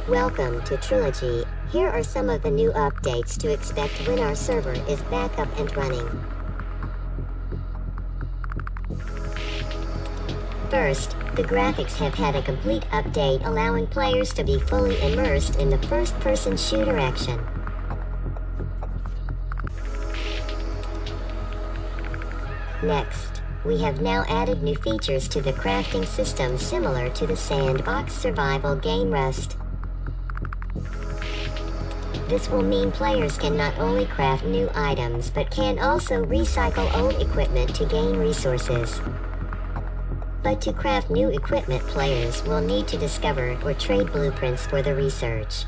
Welcome to Trilogy. Here are some of the new updates to expect when our server is back up and running. First, the graphics have had a complete update allowing players to be fully immersed in the first-person shooter action. Next, we have now added new features to the crafting system similar to the sandbox survival game Rust. This will mean players can not only craft new items but can also recycle old equipment to gain resources. But to craft new equipment, players will need to discover or trade blueprints for the research.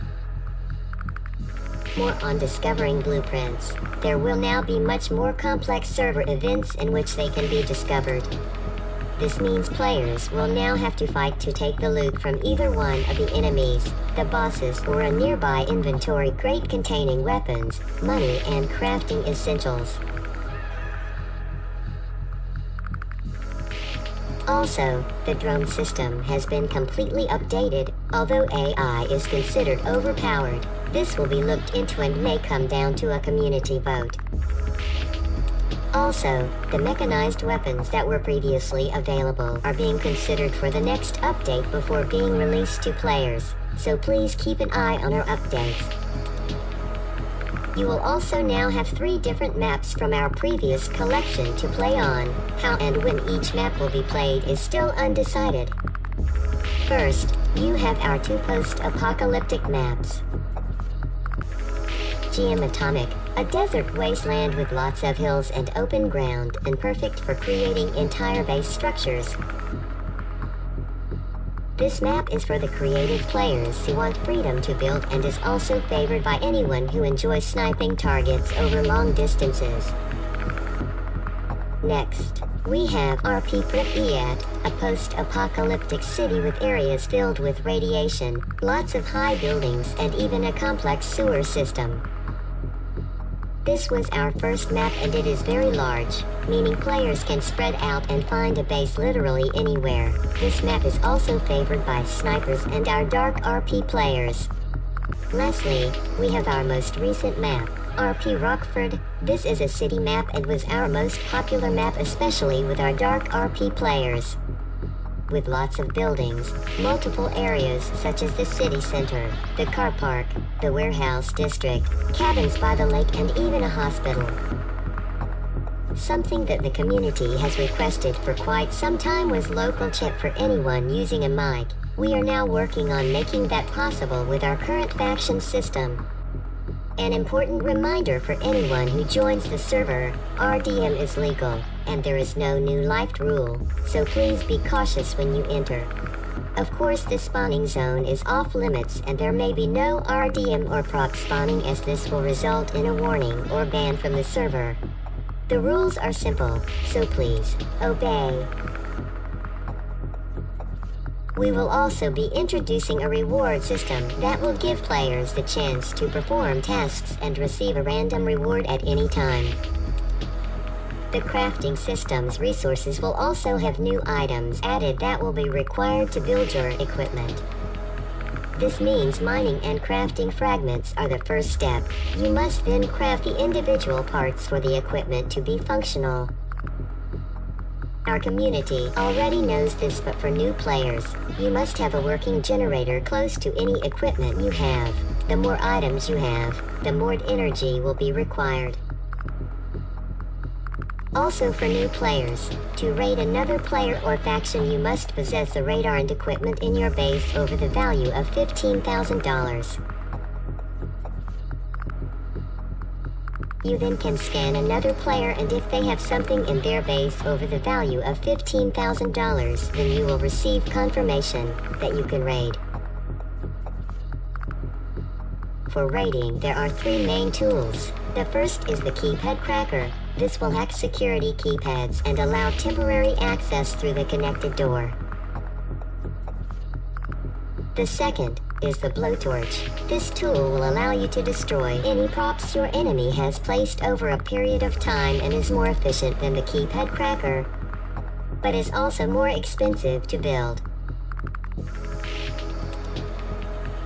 More on discovering blueprints. There will now be much more complex server events in which they can be discovered. This means players will now have to fight to take the loot from either one of the enemies, the bosses, or a nearby inventory crate containing weapons, money, and crafting essentials. Also, the drone system has been completely updated. Although AI is considered overpowered, this will be looked into and may come down to a community vote. Also, the mechanized weapons that were previously available are being considered for the next update before being released to players, so please keep an eye on our updates. You will also now have 3 different maps from our previous collection to play on. How and when each map will be played is still undecided. First, you have our 2 post-apocalyptic maps. Gamemode, a desert wasteland with lots of hills and open ground, and perfect for creating entire base structures. This map is for the creative players who want freedom to build and is also favored by anyone who enjoys sniping targets over long distances. Next, we have RP Pripyat, a post-apocalyptic city with areas filled with radiation, lots of high buildings, and even a complex sewer system. This was our first map and it is very large, meaning players can spread out and find a base literally anywhere. This map is also favored by snipers and our dark RP players. Lastly, we have our most recent map, RP Rockford. This is a city map and was our most popular map, especially with our dark RP players. With lots of buildings, multiple areas such as the city center, the car park, the warehouse district, cabins by the lake, and even a hospital. Something that the community has requested for quite some time was local chat for anyone using a mic. We are now working on making that possible with our current faction system. An important reminder for anyone who joins the server, RDM is legal, and there is no new life rule, so please be cautious when you enter. Of course, the spawning zone is off limits and there may be no RDM or prop spawning, as this will result in a warning or ban from the server. The rules are simple, so please, obey. We will also be introducing a reward system that will give players the chance to perform tasks and receive a random reward at any time. The crafting system's resources will also have new items added that will be required to build your equipment. This means mining and crafting fragments are the first step. You must then craft the individual parts for the equipment to be functional. Our community already knows this, but for new players, you must have a working generator close to any equipment you have. The more items you have, the more energy will be required. Also, for new players, to raid another player or faction, you must possess a radar and equipment in your base over the value of $15,000. You then can scan another player, and if they have something in their base over the value of $15,000, then you will receive confirmation that you can raid. For raiding, there are 3 main tools. The first is the keypad cracker. This will hack security keypads and allow temporary access through the connected door. The second is the blowtorch. This tool will allow you to destroy any props your enemy has placed over a period of time and is more efficient than the keypad cracker, but is also more expensive to build.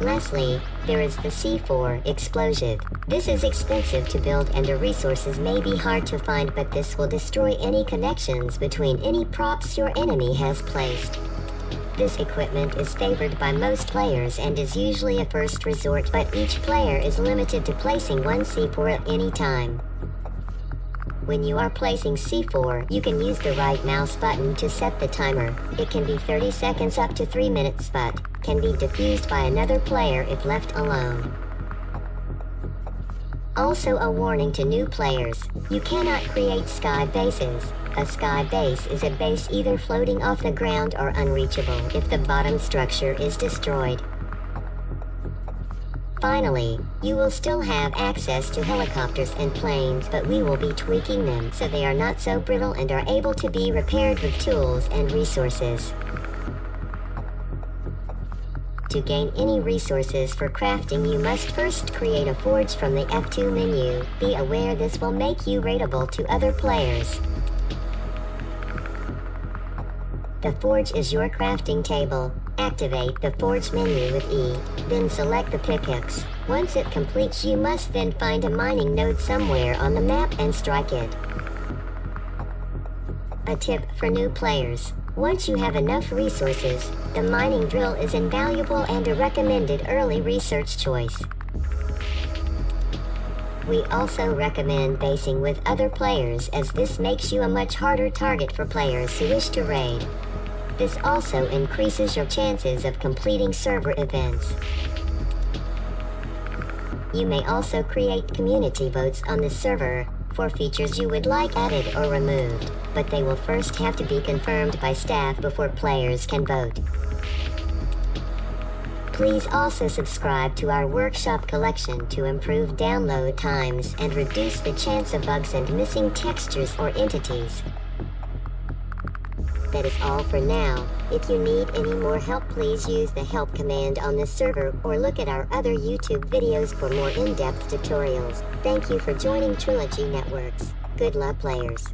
Lastly, there is the C4 explosive. This is expensive to build and the resources may be hard to find, but this will destroy any connections between any props your enemy has placed. This equipment is favored by most players and is usually a first resort, but each player is limited to placing one C4 at any time. When you are placing C4, you can use the right mouse button to set the timer. It can be 30 seconds up to 3 minutes, but can be defused by another player if left alone. Also a warning to new players, you cannot create sky bases. A sky base is a base either floating off the ground or unreachable if the bottom structure is destroyed. Finally, you will still have access to helicopters and planes, but we will be tweaking them so they are not so brittle and are able to be repaired with tools and resources. To gain any resources for crafting, you must first create a forge from the F2 menu. Be aware this will make you rateable to other players. The forge is your crafting table. Activate the forge menu with E, then select the pickaxe. Once it completes, you must then find a mining node somewhere on the map and strike it. A tip for new players. Once you have enough resources, the mining drill is invaluable and a recommended early research choice. We also recommend basing with other players, as this makes you a much harder target for players who wish to raid. This also increases your chances of completing server events. You may also create community votes on the server for features you would like added or removed, but they will first have to be confirmed by staff before players can vote. Please also subscribe to our workshop collection to improve download times and reduce the chance of bugs and missing textures or entities. That is all for now. If you need any more help, please use the help command on this server or look at our other YouTube videos for more in-depth tutorials. Thank you for joining Trilogy Networks. Good luck, players.